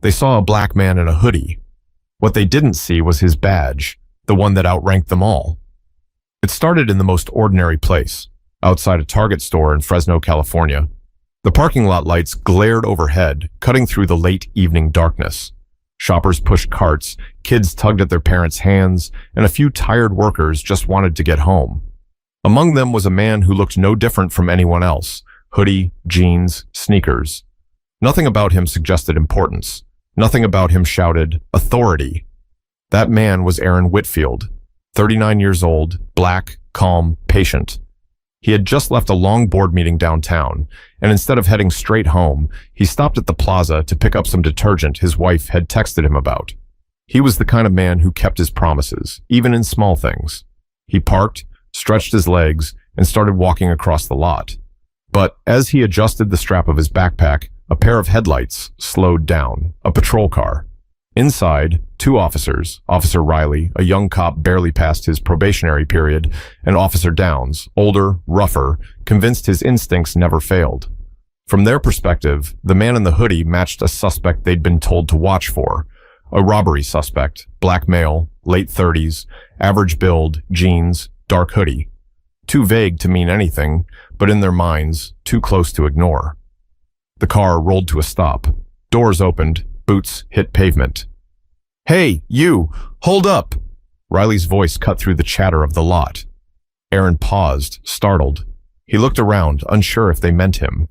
They saw a black man in a hoodie. What they didn't see was his badge, the one that outranked them all. It started in the most ordinary place, outside a Target store in Fresno, California. The parking lot lights glared overhead, cutting through the late evening darkness. Shoppers pushed carts, kids tugged at their parents' hands, and a few tired workers just wanted to get home. Among them was a man who looked no different from anyone else: hoodie, jeans, sneakers. Nothing about him suggested importance. Nothing about him shouted authority. That man was Aaron Whitfield, 39 years old, black, calm, patient. He had just left a long board meeting downtown, and instead of heading straight home, he stopped at the plaza to pick up some detergent his wife had texted him about. He was the kind of man who kept his promises, even in small things. He parked, stretched his legs, and started walking across the lot. But as he adjusted the strap of his backpack, a pair of headlights slowed down, a patrol car. Inside, two officers, Officer Riley, a young cop barely past his probationary period, and Officer Downs, older, rougher, convinced his instincts never failed. From their perspective, the man in the hoodie matched a suspect they'd been told to watch for. A robbery suspect, black male, late 30s, average build, jeans, dark hoodie. Too vague to mean anything, but in their minds, too close to ignore. The car rolled to a stop. Doors opened. Boots hit pavement. "Hey, you! Hold up!" Riley's voice cut through the chatter of the lot. Aaron paused, startled. He looked around, unsure if they meant him.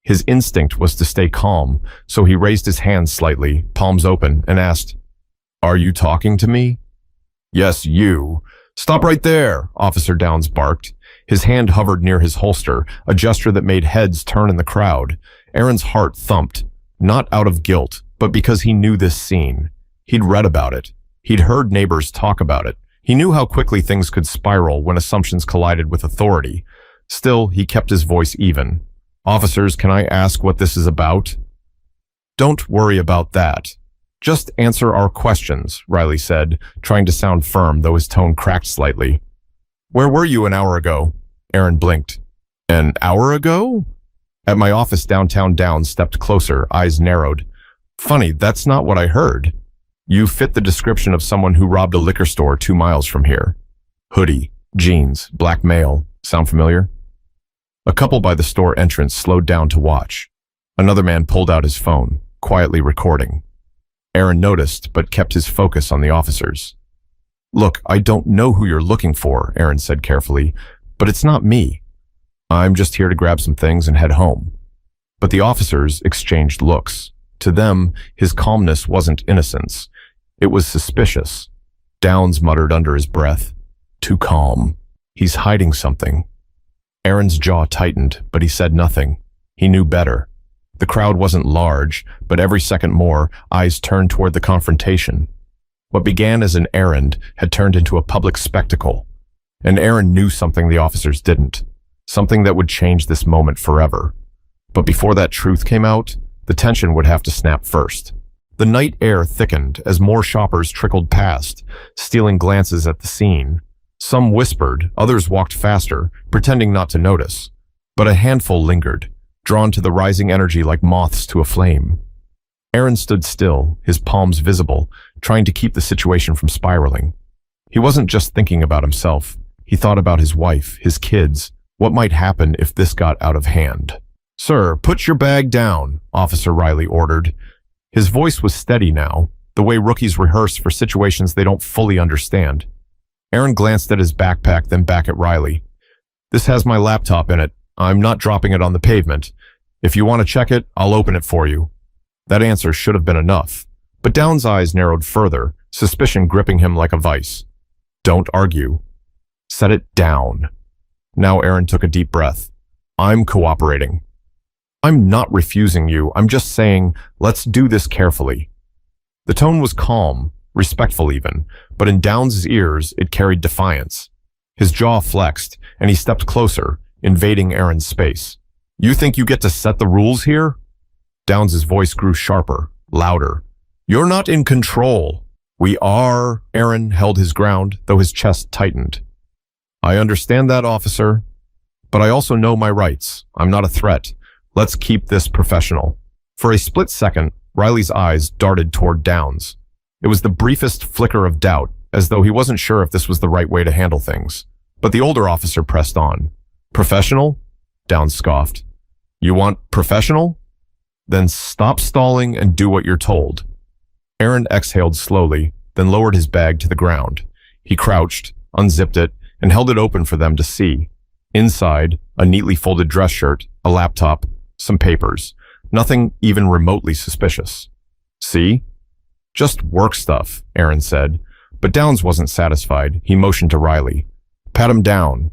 His instinct was to stay calm, so he raised his hands slightly, palms open, and asked, "Are you talking to me?" "Yes, you. Stop right there," Officer Downs barked. His hand hovered near his holster, a gesture that made heads turn in the crowd. Aaron's heart thumped, not out of guilt, but because he knew this scene. He'd read about it. He'd heard neighbors talk about it. He knew how quickly things could spiral when assumptions collided with authority. Still, he kept his voice even. "Officers, can I ask what this is about?" "Don't worry about that. Just answer our questions," Riley said, trying to sound firm, though his tone cracked slightly. "Where were you an hour ago?" Aaron blinked. "An hour ago?" "At my office downtown." Downs stepped closer, eyes narrowed. "Funny, that's not what I heard. You fit the description of someone who robbed a liquor store 2 miles from here. Hoodie, jeans, black male. Sound familiar?" A couple by the store entrance slowed down to watch. Another man pulled out his phone, quietly recording. Aaron noticed, but kept his focus on the officers. "Look, I don't know who you're looking for," Aaron said carefully, "but it's not me. I'm just here to grab some things and head home." But the officers exchanged looks. To them, his calmness wasn't innocence. It was suspicious. Downs muttered under his breath, "Too calm. He's hiding something." Aaron's jaw tightened, but he said nothing. He knew better. The crowd wasn't large, but every second more, eyes turned toward the confrontation. What began as an errand had turned into a public spectacle. And Aaron knew something the officers didn't. Something that would change this moment forever. But before that truth came out, the tension would have to snap first. The night air thickened as more shoppers trickled past, stealing glances at the scene. Some whispered, others walked faster, pretending not to notice. But a handful lingered, drawn to the rising energy like moths to a flame. Aaron stood still, his palms visible, trying to keep the situation from spiraling. He wasn't just thinking about himself. He thought about his wife, his kids. What might happen if this got out of hand? "Sir, put your bag down," Officer Riley ordered. His voice was steady now, the way rookies rehearse for situations they don't fully understand. Aaron glanced at his backpack, then back at Riley. "This has my laptop in it. I'm not dropping it on the pavement. If you want to check it, I'll open it for you." That answer should have been enough, but Downs' eyes narrowed further, suspicion gripping him like a vice. "Don't argue. Set it down." Now Aaron took a deep breath. "I'm cooperating. I'm not refusing you. I'm just saying, let's do this carefully." The tone was calm, respectful even, but in Downs' ears, it carried defiance. His jaw flexed, and he stepped closer, invading Aaron's space. "You think you get to set the rules here?" Downs' voice grew sharper, louder. "You're not in control." "We are." Aaron held his ground, though his chest tightened. "I understand that, officer. But I also know my rights. I'm not a threat. Let's keep this professional." For a split second, Riley's eyes darted toward Downs. It was the briefest flicker of doubt, as though he wasn't sure if this was the right way to handle things. But the older officer pressed on. Professional? Downs scoffed. You want professional? Then stop stalling and do what you're told. Aaron exhaled slowly, then lowered his bag to the ground. He crouched, unzipped it, and held it open for them to see. Inside, a neatly folded dress shirt, a laptop, some papers. Nothing even remotely suspicious. See? Just work stuff, Aaron said. But Downs wasn't satisfied. He motioned to Riley. Pat him down.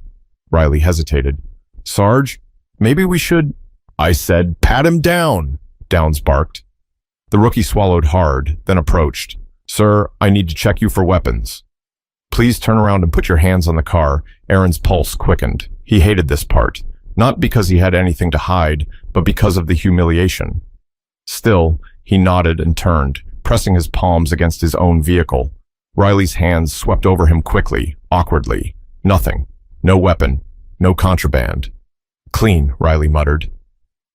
Riley hesitated. Sarge, maybe we should... I said, pat him down, Downs barked. The rookie swallowed hard, then approached. Sir, I need to check you for weapons. Please turn around and put your hands on the car. Aaron's pulse quickened. He hated this part, not because he had anything to hide, but because of the humiliation. Still, he nodded and turned, pressing his palms against his own vehicle. Riley's hands swept over him quickly, awkwardly. Nothing. No weapon. No contraband. Clean, Riley muttered.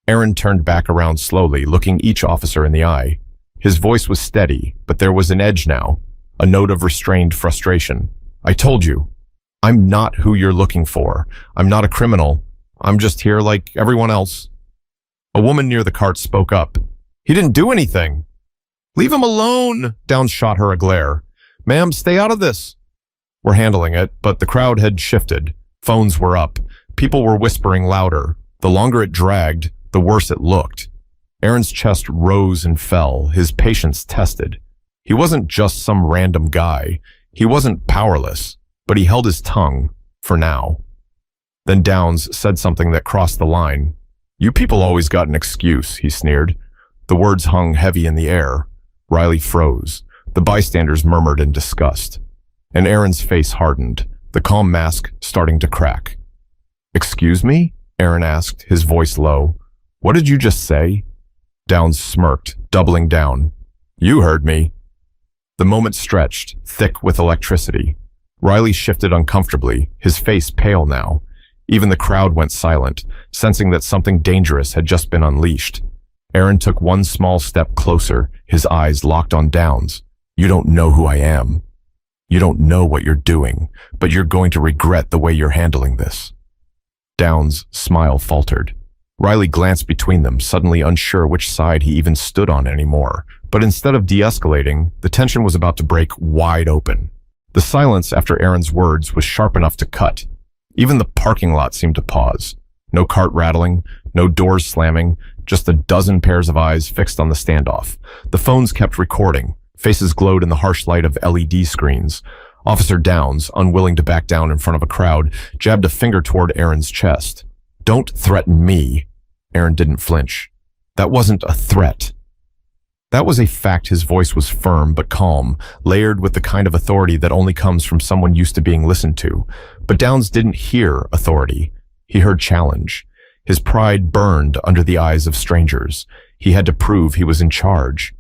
Aaron turned back around slowly, looking each officer in the eye. His voice was steady, but there was an edge now, a note of restrained frustration. I told you, I'm not who you're looking for. I'm not a criminal. I'm just here like everyone else. A woman near the cart spoke up. He didn't do anything. Leave him alone, Downs shot her a glare. Ma'am, stay out of this. We're handling it, but the crowd had shifted. Phones were up. People were whispering louder. The longer it dragged, the worse it looked. Aaron's chest rose and fell, his patience tested. He wasn't just some random guy. He wasn't powerless, but he held his tongue, for now. Then Downs said something that crossed the line. You people always got an excuse, he sneered. The words hung heavy in the air. Riley froze. The bystanders murmured in disgust. And Aaron's face hardened, the calm mask starting to crack. Excuse me? Aaron asked, his voice low. What did you just say? Downs smirked, doubling down. You heard me. The moment stretched, thick with electricity. Riley shifted uncomfortably, his face pale now. Even the crowd went silent, sensing that something dangerous had just been unleashed. Aaron took one small step closer, his eyes locked on Downs. You don't know who I am. You don't know what you're doing, but you're going to regret the way you're handling this. Downs' smile faltered. Riley glanced between them, suddenly unsure which side he even stood on anymore. But instead of de-escalating, the tension was about to break wide open. The silence after Aaron's words was sharp enough to cut. Even the parking lot seemed to pause. No cart rattling, no doors slamming, just a dozen pairs of eyes fixed on the standoff. The phones kept recording. Faces glowed in the harsh light of LED screens. Officer Downs, unwilling to back down in front of a crowd, jabbed a finger toward Aaron's chest. Don't threaten me. Aaron didn't flinch. That wasn't a threat. That was a fact. His voice was firm but calm, layered with the kind of authority that only comes from someone used to being listened to. But Downs didn't hear authority. He heard challenge. His pride burned under the eyes of strangers. He had to prove he was in charge.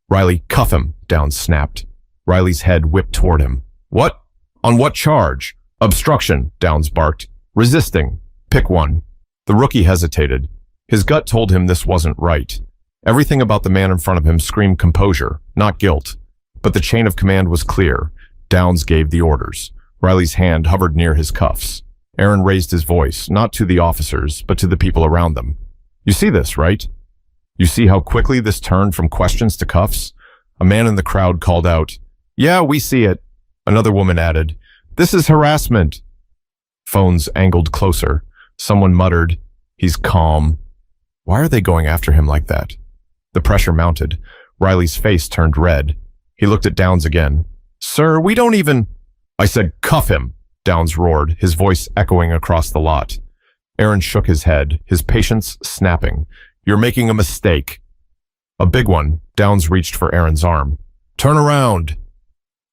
Riley, cuff him, Downs snapped. Riley's head whipped toward him. What? On what charge? Obstruction, Downs barked. Resisting. Pick one. The rookie hesitated. His gut told him this wasn't right. Everything about the man in front of him screamed composure, not guilt. But the chain of command was clear. Downs gave the orders. Riley's hand hovered near his cuffs. Aaron raised his voice, not to the officers, but to the people around them. You see this, right? You see how quickly this turned from questions to cuffs? A man in the crowd called out, Yeah, we see it. Another woman added, This is harassment. Phones angled closer. Someone muttered, He's calm. Why are they going after him like that? The pressure mounted. Riley's face turned red. He looked at Downs again. Sir, we don't even... I said, cuff him, Downs roared, his voice echoing across the lot. Aaron shook his head, his patience snapping. You're making a mistake. A big one. Downs reached for Aaron's arm. Turn around.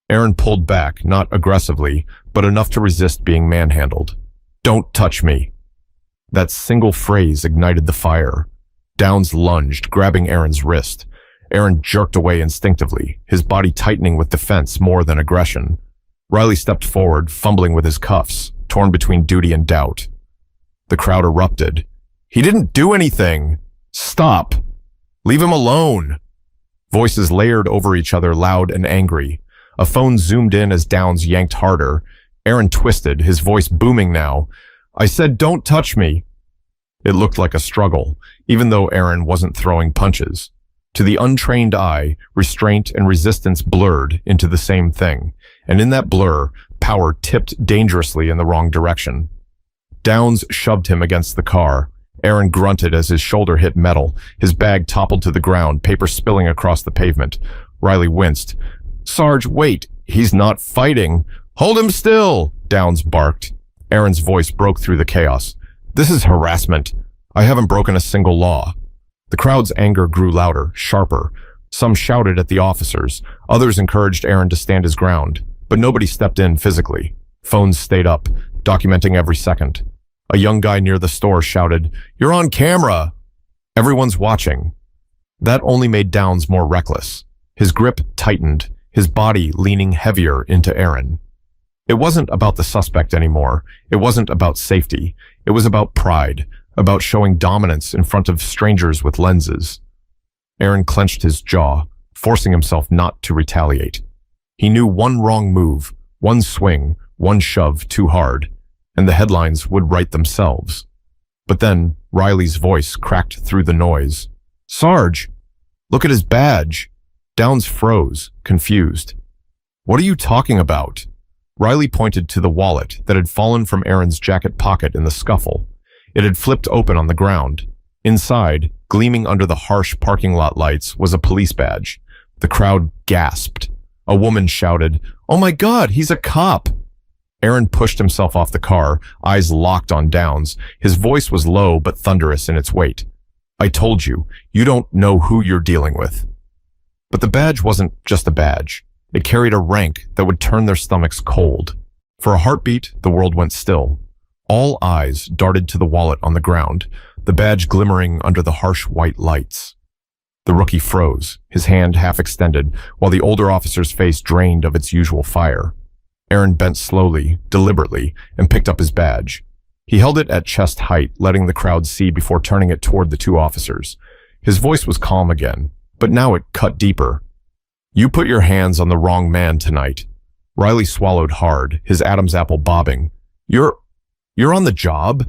Aaron pulled back, not aggressively, but enough to resist being manhandled. Don't touch me. That single phrase ignited the fire. Downs lunged, grabbing Aaron's wrist. Aaron jerked away instinctively, his body tightening with defense more than aggression. Riley stepped forward, fumbling with his cuffs, torn between duty and doubt. The crowd erupted. He didn't do anything. Stop. Leave him alone. Voices layered over each other, loud and angry. A phone zoomed in as Downs yanked harder. Aaron twisted, his voice booming now. "I said don't touch me." It looked like a struggle, even though Aaron wasn't throwing punches. To the untrained eye, restraint and resistance blurred into the same thing, and in that blur, power tipped dangerously in the wrong direction. Downs shoved him against the car. Aaron grunted as his shoulder hit metal. His bag toppled to the ground, paper spilling across the pavement. Riley winced. "Sarge, wait! He's not fighting!" "Hold him still!" Downs barked. Aaron's voice broke through the chaos. "This is harassment. I haven't broken a single law." The crowd's anger grew louder, sharper. Some shouted at the officers. Others encouraged Aaron to stand his ground. But nobody stepped in physically. Phones stayed up, documenting every second. A young guy near the store shouted, "You're on camera!" Everyone's watching. That only made Downs more reckless. His grip tightened, his body leaning heavier into Aaron. It wasn't about the suspect anymore. It wasn't about safety. It was about pride, about showing dominance in front of strangers with lenses. Aaron clenched his jaw, forcing himself not to retaliate. He knew one wrong move, one swing, one shove too hard, and the headlines would write themselves. But then Riley's voice cracked through the noise. "Sarge, look at his badge." Downs froze, confused. "What are you talking about?" Riley pointed to the wallet that had fallen from Aaron's jacket pocket in the scuffle. It had flipped open on the ground. Inside, gleaming under the harsh parking lot lights, was a police badge. The crowd gasped. A woman shouted, "Oh my God, he's a cop!" Aaron pushed himself off the car, eyes locked on Downs. His voice was low but thunderous in its weight. "I told you, you don't know who you're dealing with." But the badge wasn't just a badge. It carried a rank that would turn their stomachs cold. For a heartbeat, the world went still. All eyes darted to the wallet on the ground, the badge glimmering under the harsh white lights. The rookie froze, his hand half extended, while the older officer's face drained of its usual fire. Aaron bent slowly, deliberately, and picked up his badge. He held it at chest height, letting the crowd see before turning it toward the two officers. His voice was calm again, but now it cut deeper. "You put your hands on the wrong man tonight." Riley swallowed hard, his Adam's apple bobbing. You're on the job?"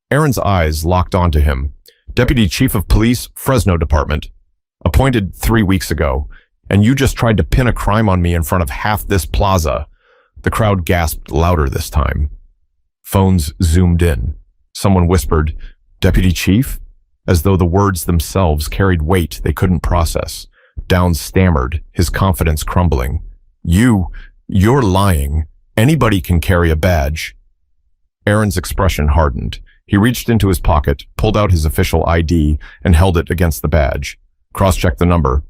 Aaron's eyes locked onto him. "Deputy Chief of Police, Fresno Department. Appointed 3 weeks ago. And you just tried to pin a crime on me in front of half this plaza." The crowd gasped louder this time. Phones zoomed in. Someone whispered, "Deputy Chief?" as though the words themselves carried weight they couldn't process. Downs stammered, his confidence crumbling. You're lying. Anybody can carry a badge." Aaron's expression hardened. He reached into his pocket, pulled out his official ID, and held it against the badge. "Cross-check the number.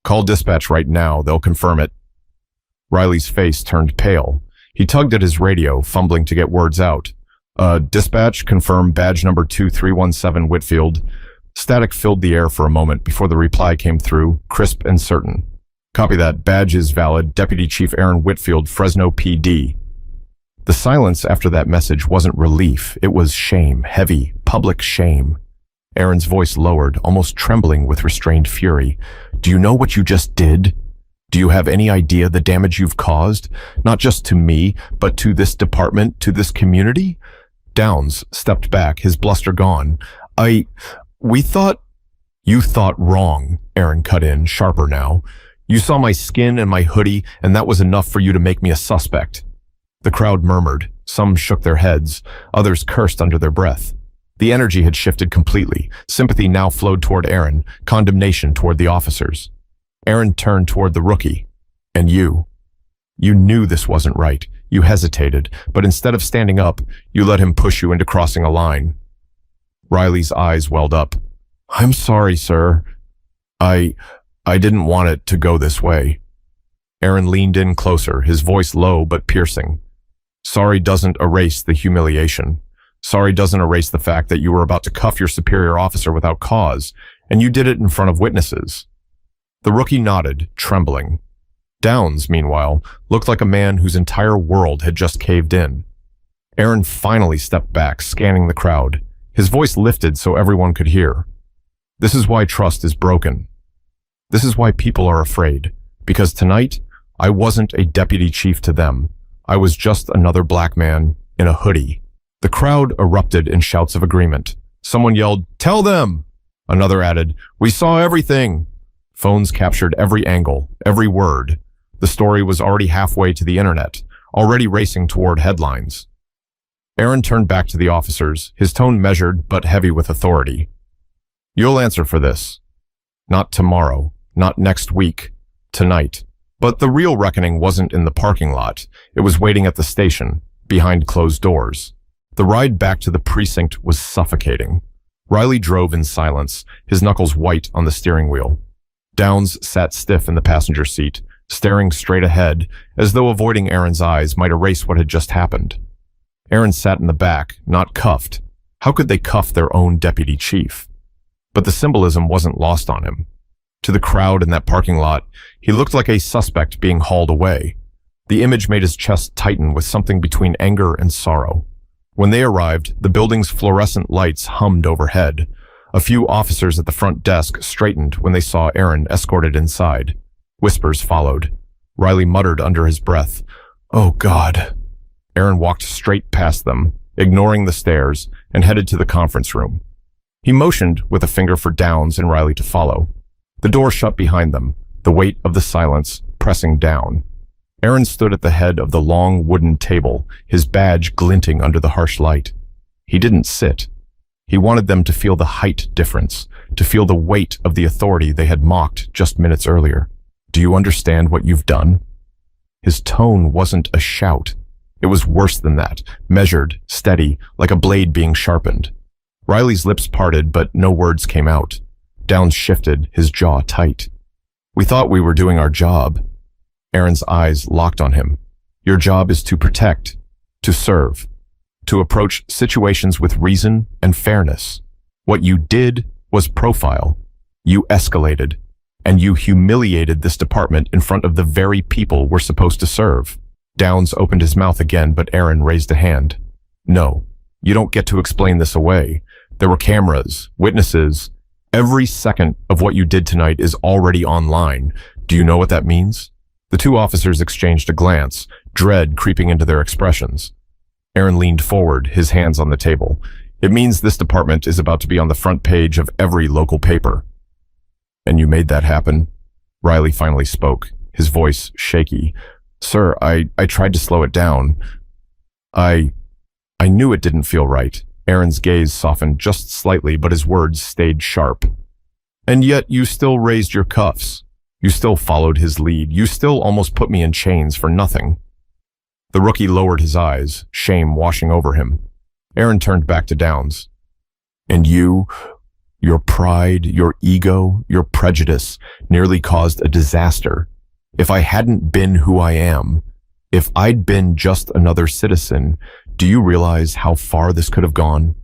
Call dispatch right now, they'll confirm it." Riley's face turned pale. He tugged at his radio, fumbling to get words out. Dispatch, confirm badge number 2317 Whitfield." Static filled the air for a moment before the reply came through, crisp and certain. "Copy that. Badge is valid. Deputy Chief Aaron Whitfield, Fresno PD." The silence after that message wasn't relief. It was shame, heavy, public shame. Aaron's voice lowered, almost trembling with restrained fury. "Do you know what you just did? Do you have any idea the damage you've caused? Not just to me, but to this department, to this community?" Downs stepped back, his bluster gone. We thought—" "You thought wrong," Aaron cut in, sharper now. "You saw my skin and my hoodie, and that was enough for you to make me a suspect." The crowd murmured. Some shook their heads. Others cursed under their breath. The energy had shifted completely. Sympathy now flowed toward Aaron, condemnation toward the officers. Aaron turned toward the rookie. "And you. You knew this wasn't right. You hesitated, but instead of standing up, you let him push you into crossing a line." Riley's eyes welled up. "I'm sorry, sir. I didn't want it to go this way." Aaron leaned in closer, his voice low but piercing. "Sorry doesn't erase the humiliation. Sorry doesn't erase the fact that you were about to cuff your superior officer without cause, and you did it in front of witnesses." The rookie nodded, trembling. Downs, meanwhile, looked like a man whose entire world had just caved in. Aaron finally stepped back, scanning the crowd. His voice lifted so everyone could hear. "This is why trust is broken. This is why people are afraid. Because tonight, I wasn't a deputy chief to them. I was just another black man in a hoodie. The crowd erupted in shouts of agreement. Someone yelled, "Tell them!" Another added, "We saw everything!" Phones captured every angle, every word. The story was already halfway to the internet, already racing toward headlines. Aaron turned back to the officers, his tone measured but heavy with authority. "You'll answer for this. Not tomorrow, not next week, tonight." But the real reckoning wasn't in the parking lot. It was waiting at the station, behind closed doors. The ride back to the precinct was suffocating. Riley drove in silence, his knuckles white on the steering wheel. Downs sat stiff in the passenger seat, staring straight ahead, as though avoiding Aaron's eyes might erase what had just happened. Aaron sat in the back, not cuffed. How could they cuff their own deputy chief? But the symbolism wasn't lost on him. To the crowd in that parking lot, he looked like a suspect being hauled away. The image made his chest tighten with something between anger and sorrow. When they arrived, the building's fluorescent lights hummed overhead. A few officers at the front desk straightened when they saw Aaron escorted inside. Whispers followed. Riley muttered under his breath, "Oh God." Aaron walked straight past them, ignoring the stairs, and headed to the conference room. He motioned with a finger for Downs and Riley to follow. The door shut behind them, the weight of the silence pressing down. Aaron stood at the head of the long wooden table, his badge glinting under the harsh light. He didn't sit. He wanted them to feel the height difference, to feel the weight of the authority they had mocked just minutes earlier. "Do you understand what you've done?" His tone wasn't a shout. It was worse than that, measured, steady, like a blade being sharpened. Riley's lips parted, but no words came out. Downs shifted, his jaw tight. "We thought we were doing our job." Aaron's eyes locked on him. "Your job is to protect, to serve, to approach situations with reason and fairness. What you did was profile. You escalated, and you humiliated this department in front of the very people we're supposed to serve." Downs opened his mouth again, but Aaron raised a hand. "No, you don't get to explain this away. There were cameras, witnesses. Every second of what you did tonight is already online. Do you know what that means?" The two officers exchanged a glance, dread creeping into their expressions. Aaron leaned forward, his hands on the table. "It means this department is about to be on the front page of every local paper." "And you made that happen?" Riley finally spoke, his voice shaky. "Sir, I tried to slow it down. I knew it didn't feel right." Aaron's gaze softened just slightly, but his words stayed sharp. "And yet you still raised your cuffs. You still followed his lead. You still almost put me in chains for nothing." The rookie lowered his eyes, shame washing over him. Aaron turned back to Downs. "And you, your pride, your ego, your prejudice nearly caused a disaster. If I hadn't been who I am, if I'd been just another citizen, do you realize how far this could have gone?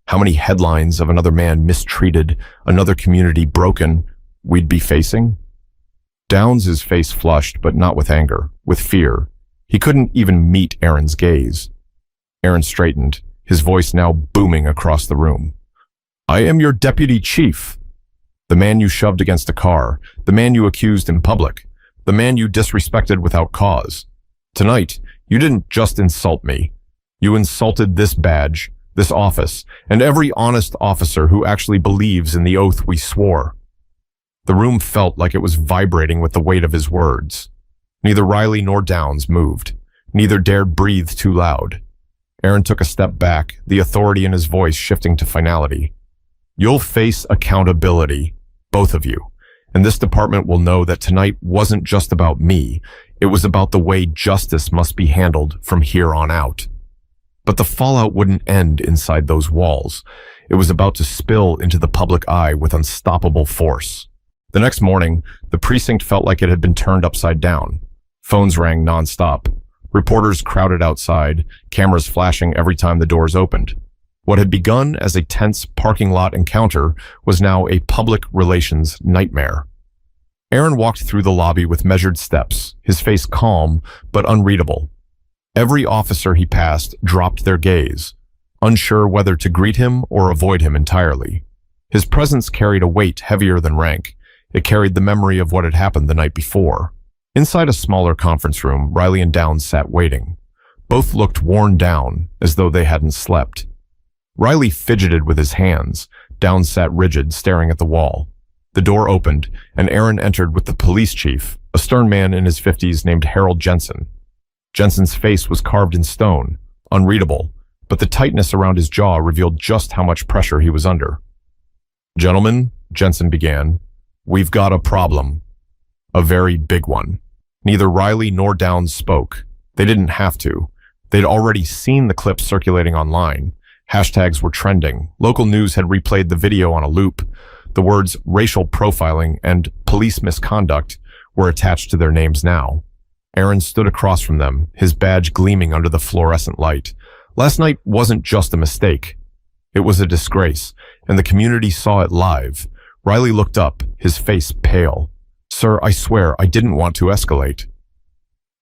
How many headlines of another man mistreated, another community broken, we'd be facing?" Downs' face flushed, but not with anger, with fear. He couldn't even meet Aaron's gaze. Aaron straightened, his voice now booming across the room. "I am your deputy chief. The man you shoved against a car, the man you accused in public, the man you disrespected without cause. Tonight, you didn't just insult me. You insulted this badge, this office, and every honest officer who actually believes in the oath we swore." The room felt like it was vibrating with the weight of his words. Neither Riley nor Downs moved. Neither dared breathe too loud. Aaron took a step back, the authority in his voice shifting to finality. "You'll face accountability, both of you. And this department will know that tonight wasn't just about me. It was about the way justice must be handled from here on out." But the fallout wouldn't end inside those walls. It was about to spill into the public eye with unstoppable force. The next morning, the precinct felt like it had been turned upside down. Phones rang nonstop. Reporters crowded outside, cameras flashing every time the doors opened. What had begun as a tense parking lot encounter was now a public relations nightmare. Aaron walked through the lobby with measured steps, his face calm but unreadable. Every officer he passed dropped their gaze, unsure whether to greet him or avoid him entirely. His presence carried a weight heavier than rank. It carried the memory of what had happened the night before. Inside a smaller conference room, Riley and Downs sat waiting. Both looked worn down, as though they hadn't slept. Riley fidgeted with his hands. Downs sat rigid, staring at the wall. The door opened, and Aaron entered with the police chief, a stern man in his 50s named Harold Jensen. Jensen's face was carved in stone, unreadable, but the tightness around his jaw revealed just how much pressure he was under. "Gentlemen," Jensen began, "we've got a problem. A very big one." Neither Riley nor Downs spoke. They didn't have to. They'd already seen the clips circulating online. Hashtags were trending. Local news had replayed the video on a loop. The words racial profiling and police misconduct were attached to their names now. Aaron stood across from them, his badge gleaming under the fluorescent light. Last night wasn't just a mistake. It was a disgrace, and the community saw it live. Riley looked up, his face pale. "Sir, I swear I didn't want to escalate."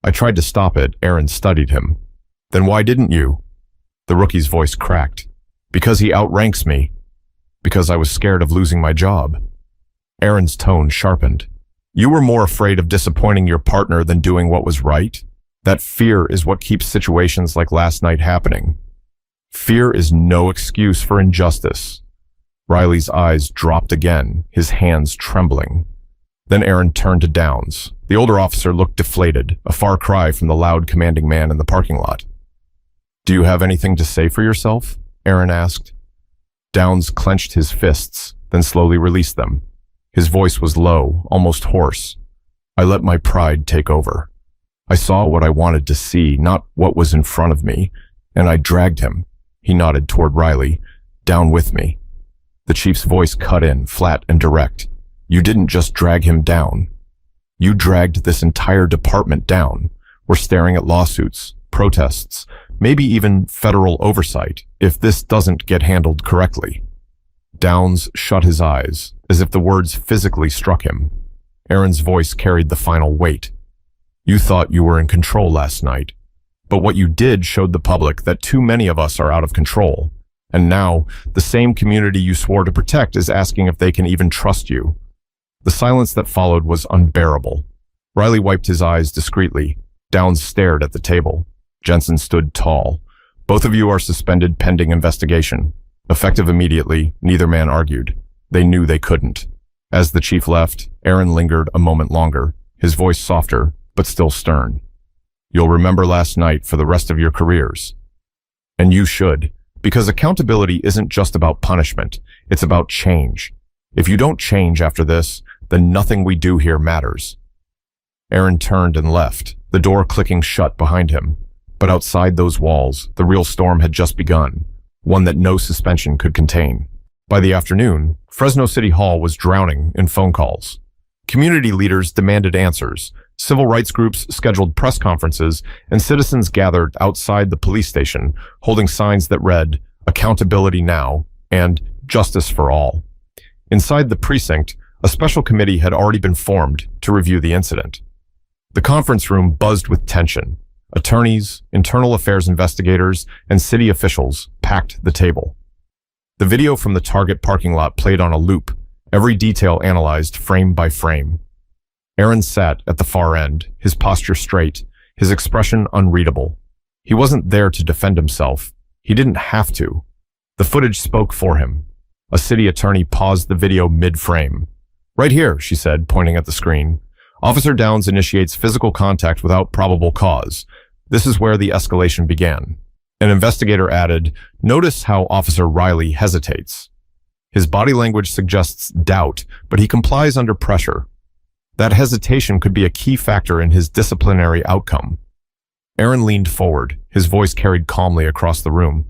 "I tried to stop it," Aaron studied him. "Then why didn't you?" The rookie's voice cracked. "Because he outranks me. Because I was scared of losing my job." Aaron's tone sharpened. "You were more afraid of disappointing your partner than doing what was right? That fear is what keeps situations like last night happening. Fear is no excuse for injustice." Riley's eyes dropped again, his hands trembling. Then Aaron turned to Downs. The older officer looked deflated, a far cry from the loud, commanding man in the parking lot. "Do you have anything to say for yourself?" Aaron asked. Downs clenched his fists, then slowly released them. His voice was low, almost hoarse. "I let my pride take over. I saw what I wanted to see, not what was in front of me, and I dragged him," he nodded toward Riley, "down with me." The chief's voice cut in, flat and direct. "You didn't just drag him down. You dragged this entire department down. We're staring at lawsuits, protests, maybe even federal oversight, if this doesn't get handled correctly." Downs shut his eyes, as if the words physically struck him. Aaron's voice carried the final weight. "You thought you were in control last night, but what you did showed the public that too many of us are out of control. And now, the same community you swore to protect is asking if they can even trust you." The silence that followed was unbearable. Riley wiped his eyes discreetly. Downs stared at the table. Jensen stood tall. "Both of you are suspended pending investigation." Effective immediately, neither man argued. They knew they couldn't. As the chief left, Aaron lingered a moment longer, his voice softer, but still stern. "You'll remember last night for the rest of your careers. And you should, because accountability isn't just about punishment, it's about change. If you don't change after this, then nothing we do here matters." Aaron turned and left, the door clicking shut behind him. But outside those walls, the real storm had just begun, one that no suspension could contain. By the afternoon, Fresno City Hall was drowning in phone calls. Community leaders demanded answers, civil rights groups scheduled press conferences, and citizens gathered outside the police station, holding signs that read, "Accountability now," and "Justice for all." Inside the precinct, a special committee had already been formed to review the incident. The conference room buzzed with tension. Attorneys, internal affairs investigators, and city officials packed the table. The video from the Target parking lot played on a loop, every detail analyzed frame by frame. Aaron sat at the far end, his posture straight, his expression unreadable. He wasn't there to defend himself. He didn't have to. The footage spoke for him. A city attorney paused the video mid-frame. "Right here," she said, pointing at the screen. "Officer Downs initiates physical contact without probable cause. This is where the escalation began." An investigator added, "Notice how Officer Riley hesitates. His body language suggests doubt, but he complies under pressure. That hesitation could be a key factor in his disciplinary outcome." Aaron leaned forward, his voice carried calmly across the room.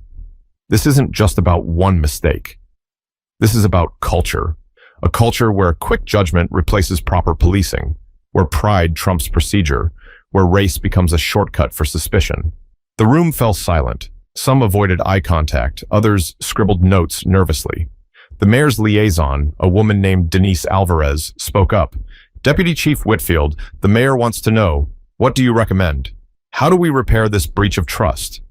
"This isn't just about one mistake. This is about culture. A culture where quick judgment replaces proper policing, where pride trumps procedure, where race becomes a shortcut for suspicion." The room fell silent. Some avoided eye contact, others scribbled notes nervously. The mayor's liaison, a woman named Denise Alvarez, spoke up. "Deputy Chief Whitfield, the mayor wants to know, what do you recommend? How do we repair this breach of trust?"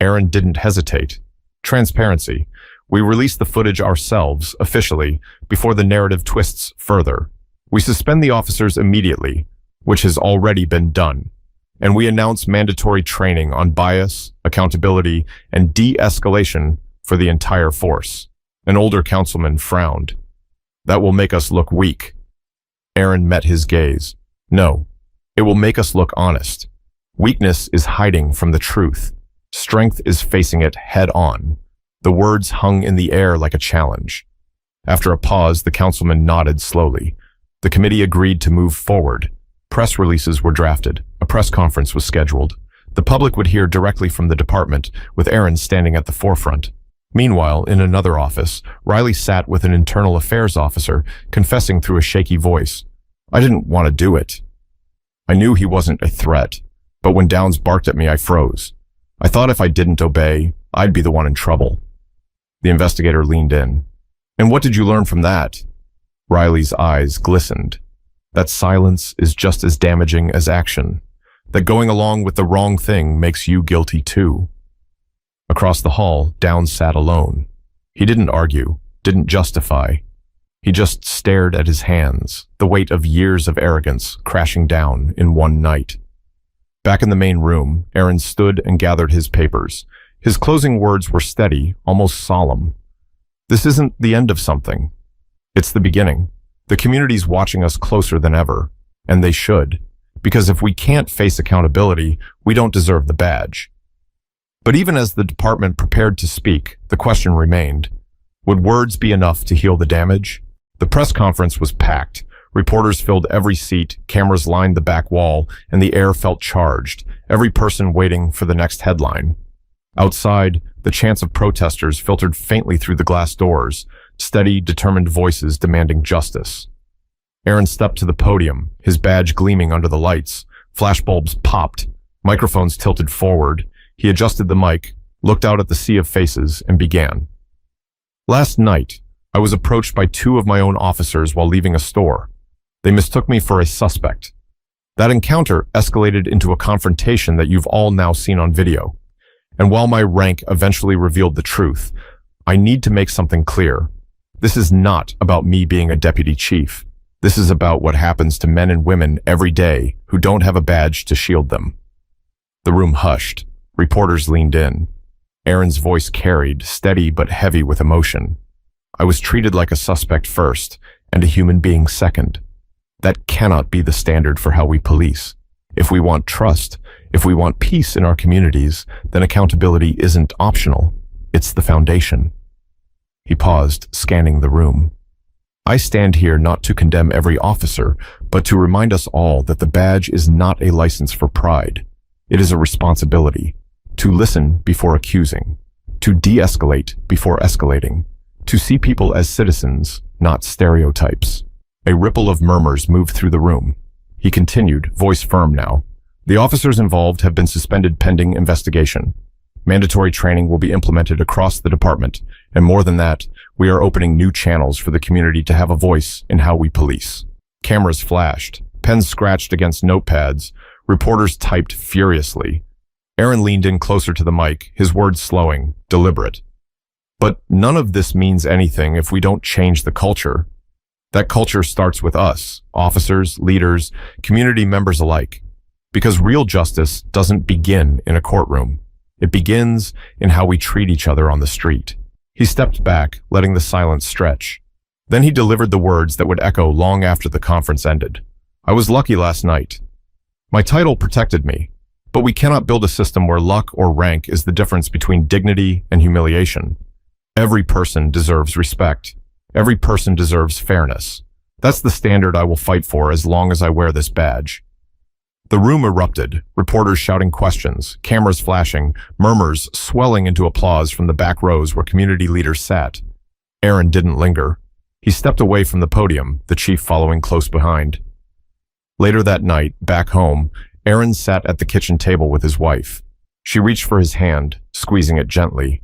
Aaron didn't hesitate. Transparency. We release the footage ourselves, officially, before the narrative twists further. We suspend the officers immediately, which has already been done, and we announce mandatory training on bias, accountability, and de-escalation for the entire force. An older councilman frowned. That will make us look weak. Aaron met his gaze. No, it will make us look honest. Weakness is hiding from the truth. Strength is facing it head on. The words hung in the air like a challenge. After a pause, the councilman nodded slowly. The committee agreed to move forward. Press releases were drafted. A press conference was scheduled. The public would hear directly from the department, with Aaron standing at the forefront. Meanwhile, in another office, Riley sat with an internal affairs officer, confessing through a shaky voice. I didn't want to do it. I knew he wasn't a threat, but when Downs barked at me, I froze. I thought if I didn't obey, I'd be the one in trouble. The investigator leaned in. And what did you learn from that? Riley's eyes glistened. That silence is just as damaging as action. That going along with the wrong thing makes you guilty too. Across the hall, Downs sat alone. He didn't argue, didn't justify. He just stared at his hands, the weight of years of arrogance crashing down in one night. Back in the main room, Aaron stood and gathered his papers. His closing words were steady, almost solemn. This isn't the end of something. It's the beginning. The community's watching us closer than ever, and they should, because if we can't face accountability, we don't deserve the badge. But even as the department prepared to speak, the question remained, would words be enough to heal the damage? The press conference was packed. Reporters filled every seat, cameras lined the back wall, and the air felt charged, every person waiting for the next headline. Outside, the chants of protesters filtered faintly through the glass doors, steady, determined voices demanding justice. Aaron stepped to the podium, his badge gleaming under the lights. Flashbulbs popped, microphones tilted forward. He adjusted the mic, looked out at the sea of faces, and began. Last night, I was approached by two of my own officers while leaving a store. They mistook me for a suspect. That encounter escalated into a confrontation that you've all now seen on video. And while my rank eventually revealed the truth, I need to make something clear. This is not about me being a deputy chief. This is about what happens to men and women every day who don't have a badge to shield them. The room hushed. Reporters leaned in. Aaron's voice carried, steady but heavy with emotion. I was treated like a suspect first, and a human being second. That cannot be the standard for how we police. If we want trust, if we want peace in our communities, then accountability isn't optional. It's the foundation. He paused, scanning the room. I stand here not to condemn every officer, but to remind us all that the badge is not a license for pride. It is a responsibility. To listen before accusing. To de-escalate before escalating. To see people as citizens, not stereotypes. A ripple of murmurs moved through the room. He continued, voice firm now. The officers involved have been suspended pending investigation. Mandatory training will be implemented across the department, and more than that, we are opening new channels for the community to have a voice in how we police. Cameras flashed, pens scratched against notepads, reporters typed furiously. Aaron leaned in closer to the mic, his words slowing, deliberate. But none of this means anything if we don't change the culture. That culture starts with us, officers, leaders, community members alike. Because real justice doesn't begin in a courtroom. It begins in how we treat each other on the street. He stepped back, letting the silence stretch. Then he delivered the words that would echo long after the conference ended. I was lucky last night. My title protected me, but we cannot build a system where luck or rank is the difference between dignity and humiliation. Every person deserves respect. Every person deserves fairness. That's the standard I will fight for as long as I wear this badge. The room erupted, reporters shouting questions, cameras flashing, murmurs swelling into applause from the back rows where community leaders sat. Aaron didn't linger. He stepped away from the podium, the chief following close behind. Later that night, back home, Aaron sat at the kitchen table with his wife. She reached for his hand, squeezing it gently.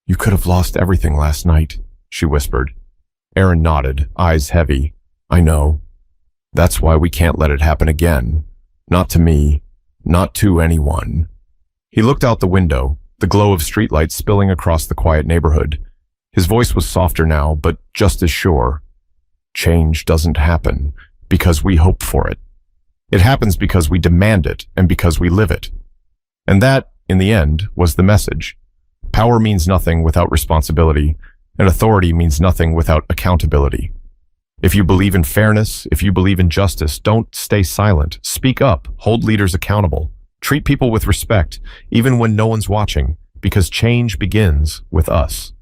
You could have lost everything last night, she whispered. Aaron nodded, eyes heavy. I know. That's why we can't let it happen again. Not to me. Not to anyone. He looked out the window, the glow of streetlights spilling across the quiet neighborhood. His voice was softer now, but just as sure. Change doesn't happen because we hope for it. It happens because we demand it and because we live it. And that, in the end, was the message. Power means nothing without responsibility, and authority means nothing without accountability. If you believe in fairness, if you believe in justice, don't stay silent. Speak up, hold leaders accountable, treat people with respect, even when no one's watching, because change begins with us.